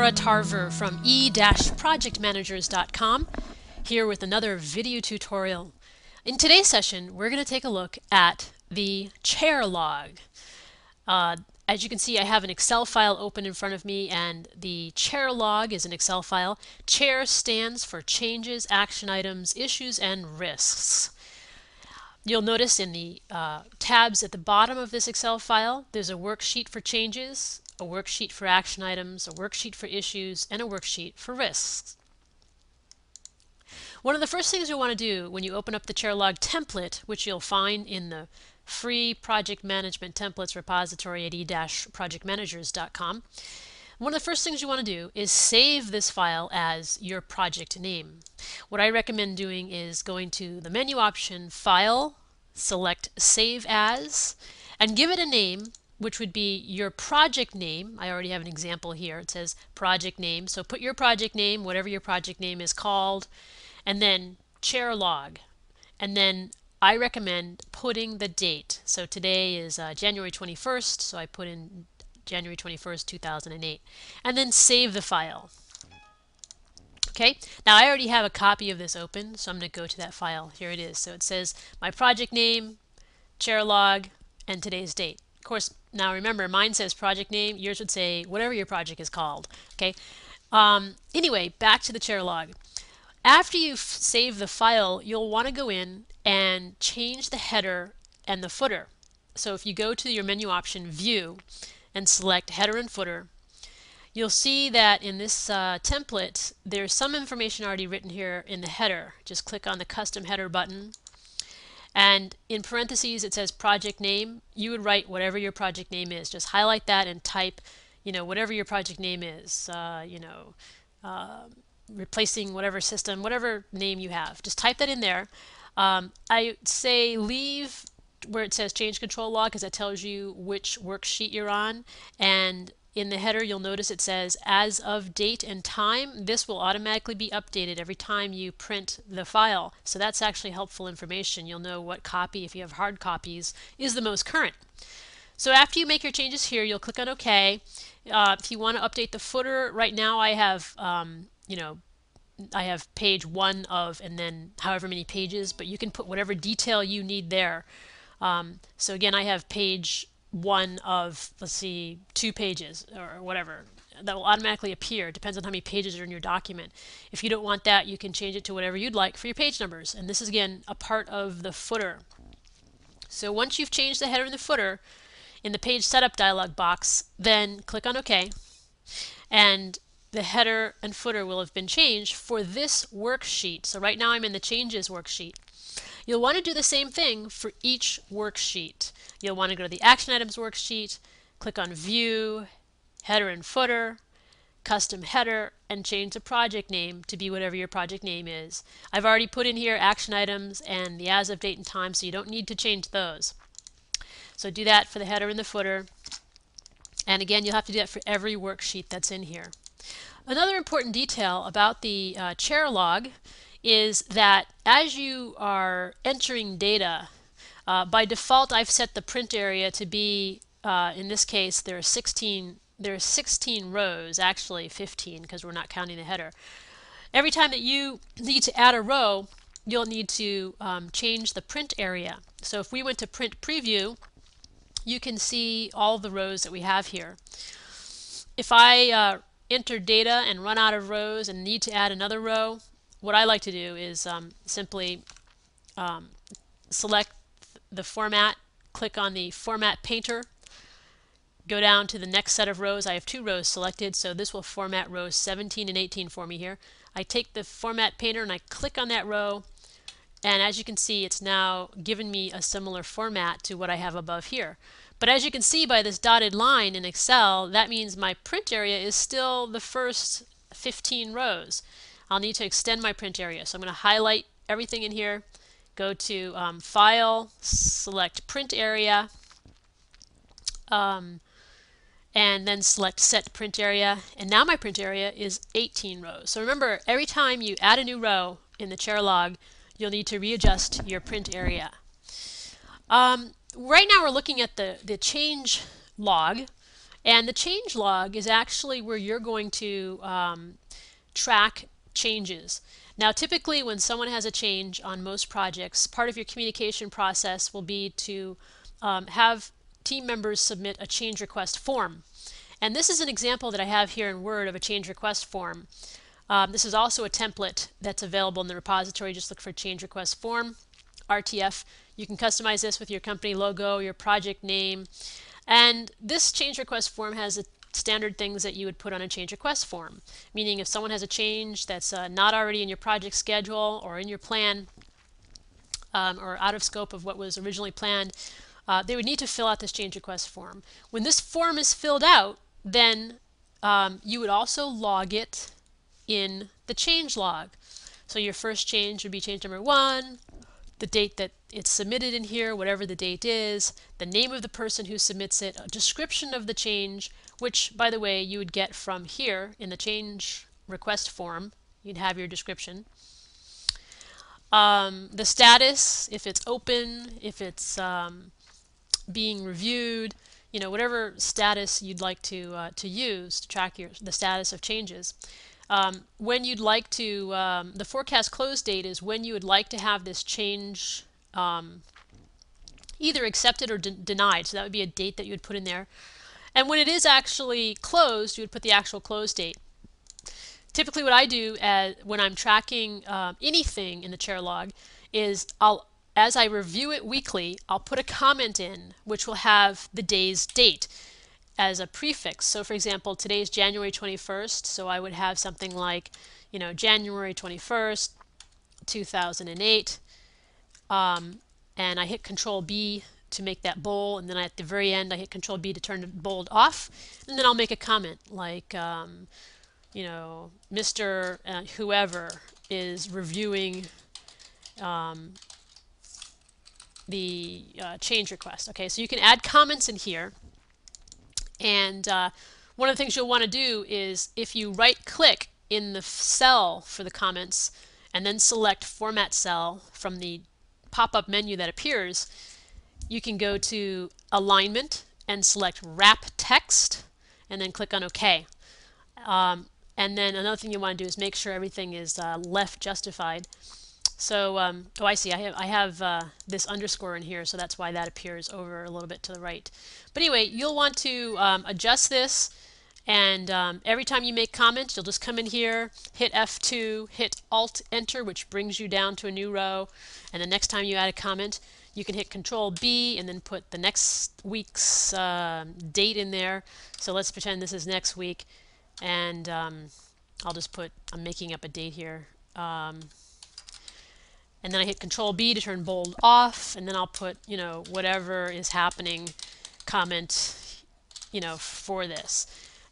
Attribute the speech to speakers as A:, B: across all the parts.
A: Laura Tarver from e-projectmanagers.com, here with another video tutorial. In today's session, we're going to take a look at the chair log. As you can see, I have an Excel file open in front of me, and the chair log is an Excel file. Chair stands for changes, action items, issues, and risks. You'll notice in the tabs at the bottom of this Excel file, there's a worksheet for changes, a worksheet for action items, a worksheet for issues, and a worksheet for risks. One of the first things you'll want to do when you open up the chair log template, which you'll find in the free project management templates repository at e-projectmanagers.com, one of the first things you want to do is save this file as your project name. What I recommend doing is going to the menu option, File, select Save As, and give it a name, which would be your project name. I already have an example here. It says project name. So put your project name, whatever your project name is called, and then chair log. And then I recommend putting the date. So today is January 21st, so I put in January 21st, 2008. And then save the file. Okay, now I already have a copy of this open, so I'm going to go to that file. Here it is. So it says my project name, chair log, and today's date. Of course, now remember, mine says project name. Yours would say whatever your project is called. Okay. Anyway, back to the chair log. After you save the file, you'll want to go in and change the header and the footer. So if you go to your menu option, View, and select Header and Footer, you'll see that in this template, there's some information already written here in the header. Just click on the Custom Header button. And in parentheses, it says project name. You would write whatever your project name is. Just highlight that and type, whatever your project name is. Replacing whatever system, whatever name you have. Just type that in there. I say leave where it says change control log, because that tells you which worksheet you're on. And in the header, you'll notice it says as of date and time. This will automatically be updated every time you print the file. So that's actually helpful information. You'll know what copy, if you have hard copies, is the most current. So after you make your changes here, you'll click on OK. If you want to update the footer, right now I have, I have page 1 of, and then however many pages, but you can put whatever detail you need there. So again, I have page 1 of, let's see, 2 pages or whatever. That will automatically appear. It depends on how many pages are in your document. If you don't want that, you can change it to whatever you'd like for your page numbers. And this is, again, a part of the footer. So once you've changed the header and the footer, in the page setup dialog box, then click on OK. And the header and footer will have been changed for this worksheet. So right now I'm in the Changes worksheet. You'll want to do the same thing for each worksheet. You'll want to go to the Action Items worksheet, click on View, Header and Footer, Custom Header, and change the project name to be whatever your project name is. I've already put in here Action Items and the as of date and time, so you don't need to change those. So do that for the header and the footer. And again, you'll have to do that for every worksheet that's in here. Another important detail about the chair log is that as you are entering data, by default I've set the print area to be, in this case, there are 16 rows, actually 15 because we're not counting the header. Every time that you need to add a row, you'll need to change the print area. So if we went to Print Preview, you can see all the rows that we have here. If I enter data and run out of rows and need to add another row, what I like to do is simply select the format, click on the Format Painter, go down to the next set of rows. I have 2 rows selected, so this will format rows 17 and 18 for me here. I take the Format Painter and I click on that row, and as you can see, it's now given me a similar format to what I have above here. But as you can see by this dotted line in Excel, that means my print area is still the first 15 rows. I'll need to extend my print area. So I'm going to highlight everything in here, go to File, select Print Area, and then select Set Print Area. And now my print area is 18 rows. So remember, every time you add a new row in the chair log, you'll need to readjust your print area. Right now we're looking at the change log, And the change log is actually where you're going to track changes. Now, typically when someone has a change on most projects, part of your communication process will be to have team members submit a change request form. And this is an example that I have here in Word of a change request form. This is also a template that's available in the repository. Just look for change request form, RTF. You can customize this with your company logo, your project name. And this change request form has standard things that you would put on a change request form, meaning if someone has a change that's not already in your project schedule or in your plan, or out of scope of what was originally planned, they would need to fill out this change request form. When this form is filled out, then you would also log it in the change log. So your first change would be change number 1, the date that it's submitted in here, whatever the date is, the name of the person who submits it, a description of the change, which, by the way, you would get from here in the change request form. You'd have your description. The status, if it's open, if it's being reviewed, whatever status you'd like to use to track the status of changes. When you'd like to, the forecast close date is when you would like to have this change either accepted or denied. So that would be a date that you would put in there. And when it is actually closed, you would put the actual close date. Typically what I do when I'm tracking anything in the chair log is as I review it weekly, I'll put a comment in which will have the day's date as a prefix. So for example, today is January 21st, so I would have something like, January 21st, 2008, and I hit Control B to make that bold, and then at the very end I hit Control B to turn it bold off, and then I'll make a comment like, Mr. Whoever is reviewing the change request. Okay, so you can add comments in here. And one of the things you'll want to do is if you right click in the cell for the comments and then select Format Cell from the pop-up menu that appears, you can go to Alignment and select Wrap Text and then click on OK. And then another thing you want to do is make sure everything is left justified. So, oh, I see. I have this underscore in here, so that's why that appears over a little bit to the right. But anyway, you'll want to adjust this, and every time you make comments, you'll just come in here, hit F2, hit Alt-Enter, which brings you down to a new row, and the next time you add a comment, you can hit Control B and then put the next week's date in there. So let's pretend this is next week, and I'll just put, I'm making up a date here. And then I hit Control B to turn bold off, and then I'll put, whatever is happening comment, for this.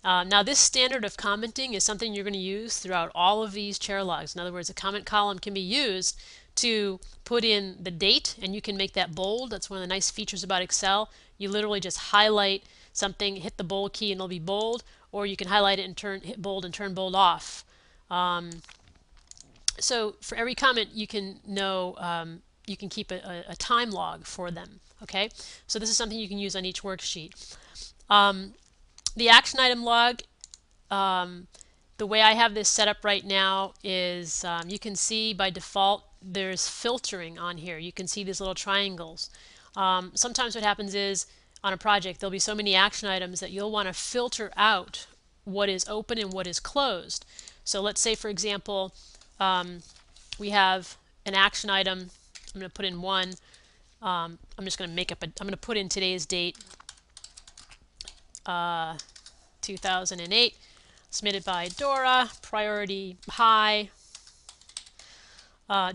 A: Now this standard of commenting is something you're going to use throughout all of these chair logs. In other words, a comment column can be used to put in the date, and you can make that bold. That's one of the nice features about Excel. You literally just highlight something, hit the bold key, and it'll be bold, or you can highlight it and hit bold and turn bold off. So for every comment, you can know, you can keep a time log for them. Okay, so this is something you can use on each worksheet. The action item log, the way I have this set up right now is you can see by default there's filtering on here. You can see these little triangles. Sometimes what happens is on a project there'll be so many action items that you'll want to filter out what is open and what is closed. So let's say, for example, we have an action item. I'm going to put in one. I'm just going to make up I'm going to put in today's date, 2008, submitted by Dora, priority high.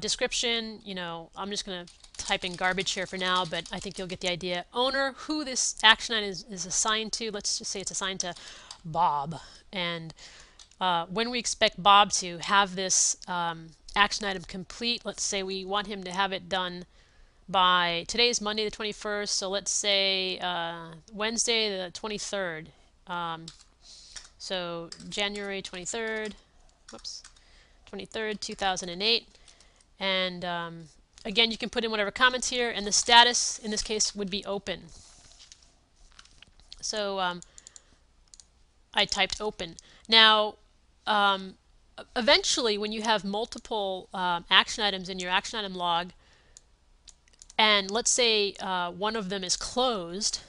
A: Description, I'm just going to type in garbage here for now, but I think you'll get the idea. Owner, who this action item is assigned to, let's just say it's assigned to Bob. And when we expect Bob to have this action item complete, let's say we want him to have it done by, today's Monday the 21st, so let's say Wednesday the 23rd. So January 23rd, whoops, 23rd, 2008. And again, you can put in whatever comments here, and the status in this case would be open. So I typed open. Now, eventually, when you have multiple action items in your action item log, and let's say one of them is closed,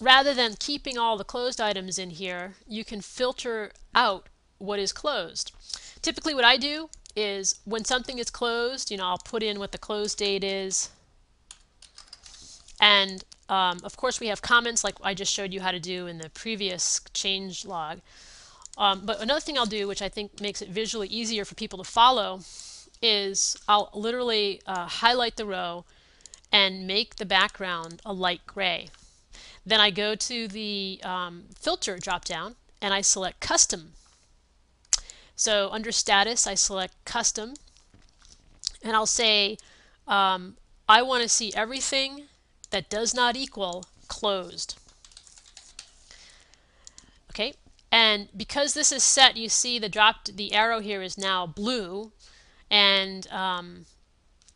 A: rather than keeping all the closed items in here, you can filter out what is closed. Typically what I do is when something is closed, I'll put in what the close date is, and of course we have comments like I just showed you how to do in the previous change log. But another thing I'll do, which I think makes it visually easier for people to follow, is I'll literally highlight the row and make the background a light gray. Then I go to the filter drop-down and I select custom. So under status I select custom, and I'll say I want to see everything that does not equal closed. Okay, and because this is set, you see the arrow here is now blue, and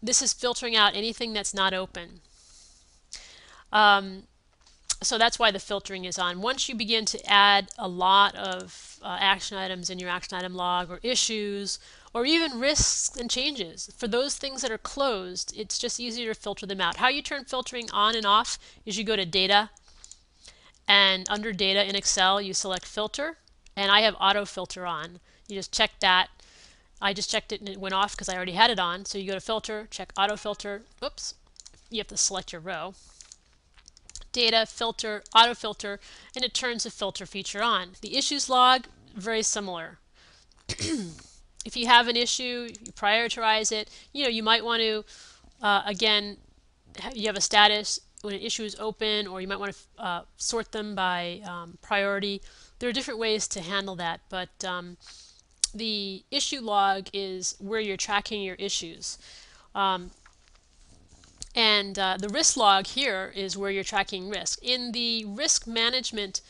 A: this is filtering out anything that's not open. So that's why the filtering is on. Once you begin to add a lot of action items in your action item log, or issues, or even risks and changes, for those things that are closed, it's just easier to filter them out. How you turn filtering on and off is you go to Data, and under Data in Excel you select Filter, and I have Auto Filter on. You just check that. I just checked it and it went off because I already had it on. So you go to Filter, check Auto Filter. Oops, you have to select your row. Data, Filter, Auto Filter, and it turns the filter feature on. The issues log, very similar. If you have an issue, you prioritize it. You might want to, again, you have a status when an issue is open, or you might want to sort them by priority. There are different ways to handle that, but the issue log is where you're tracking your issues. And the risk log here is where you're tracking risk. In the risk management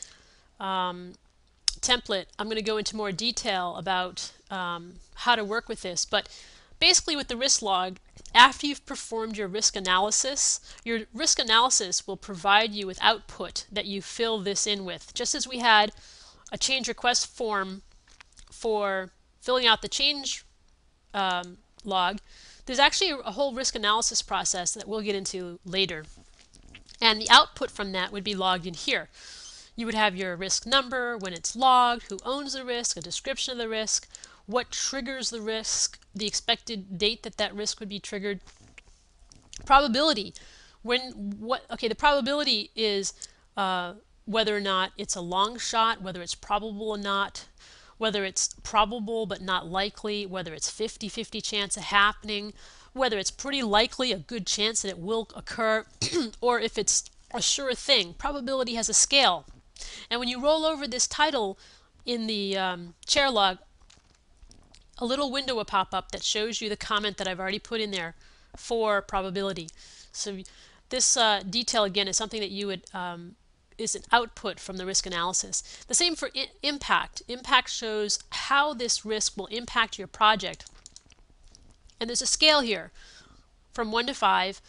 A: template, I'm going to go into more detail about how to work with this. But basically with the risk log, after you've performed your risk analysis will provide you with output that you fill this in with. Just as we had a change request form for filling out the change log, there's actually a whole risk analysis process that we'll get into later. And the output from that would be logged in here. You would have your risk number, when it's logged, who owns the risk, a description of the risk, what triggers the risk, the expected date that risk would be triggered, probability. The probability is whether or not it's a long shot, whether it's probable or not, whether it's probable but not likely, whether it's 50-50 chance of happening, whether it's pretty likely, a good chance that it will occur, or if it's a sure thing. Probability has a scale. And when you roll over this title in the chair log, a little window will pop up that shows you the comment that I've already put in there for probability. So this detail again is something that you would is an output from the risk analysis. The same for impact. Impact shows how this risk will impact your project. And there's a scale here from 1 to 5.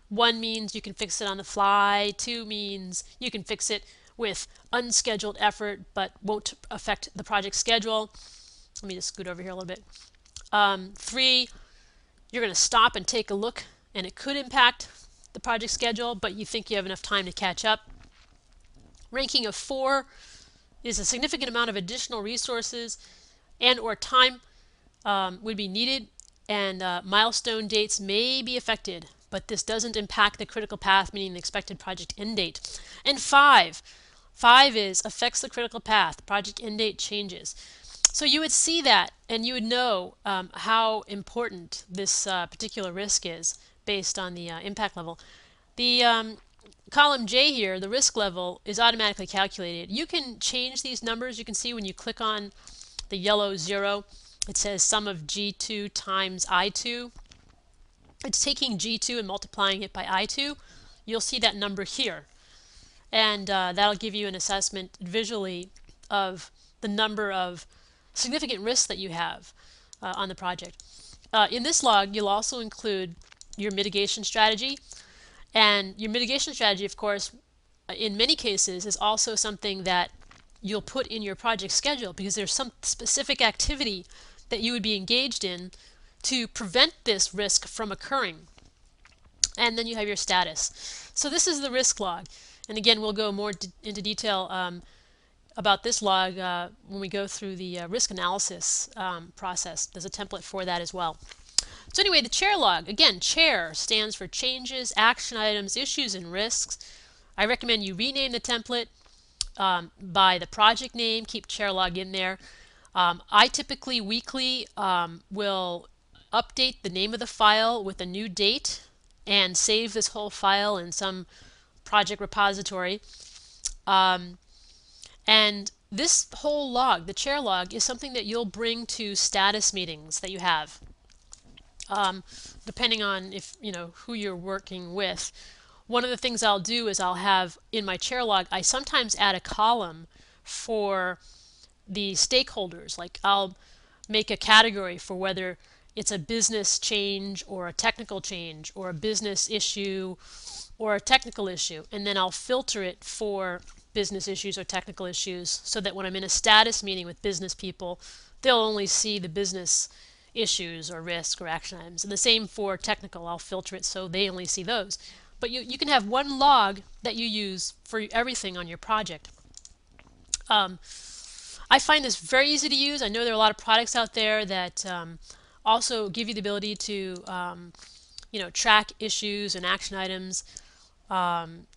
A: 1 means you can fix it on the fly. 2 means you can fix it with unscheduled effort but won't affect the project schedule. Let me just scoot over here a little bit. 3, you're going to stop and take a look and it could impact the project schedule, but you think you have enough time to catch up. Ranking of 4 is a significant amount of additional resources and or time would be needed, and milestone dates may be affected, but this doesn't impact the critical path, meaning the expected project end date. And 5 is affects the critical path, project end date changes. So you would see that and you would know how important this particular risk is based on the impact level. The column J here, the risk level, is automatically calculated. You can change these numbers. You can see when you click on the yellow 0, it says sum of G2 times I2. It's taking G2 and multiplying it by I2. You'll see that number here. And that'll give you an assessment visually of the number of significant risks that you have on the project. In this log, you'll also include your mitigation strategy. And your mitigation strategy, of course, in many cases is also something that you'll put in your project schedule because there's some specific activity that you would be engaged in to prevent this risk from occurring. And then you have your status. So this is the risk log. And again, we'll go more into detail about this log when we go through the risk analysis process. There's a template for that as well. So anyway, the chair log. Again, chair stands for changes, action items, issues, and risks. I recommend you rename the template by the project name. Keep chair log in there. I typically weekly will update the name of the file with a new date and save this whole file in some project repository. And this whole log, the chair log, is something that you'll bring to status meetings that you have. Depending on if who you're working with. One of the things I'll do is I'll have in my chair log, I sometimes add a column for the stakeholders. Like I'll make a category for whether it's a business change or a technical change or a business issue or a technical issue, and then I'll filter it for business issues or technical issues so that when I'm in a status meeting with business people, they'll only see the business issues or risk or action items. And the same for technical. I'll filter it so they only see those. But you can have one log that you use for everything on your project. I find this very easy to use. I know there are a lot of products out there that also give you the ability to track issues and action items.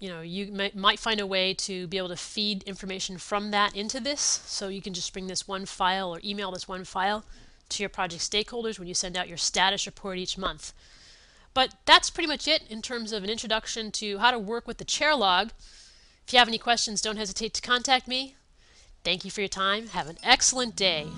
A: You might find a way to be able to feed information from that into this, so you can just bring this one file or email this one file to your project stakeholders when you send out your status report each month. But that's pretty much it in terms of an introduction to how to work with the chair log. If you have any questions, don't hesitate to contact me. Thank you for your time. Have an excellent day.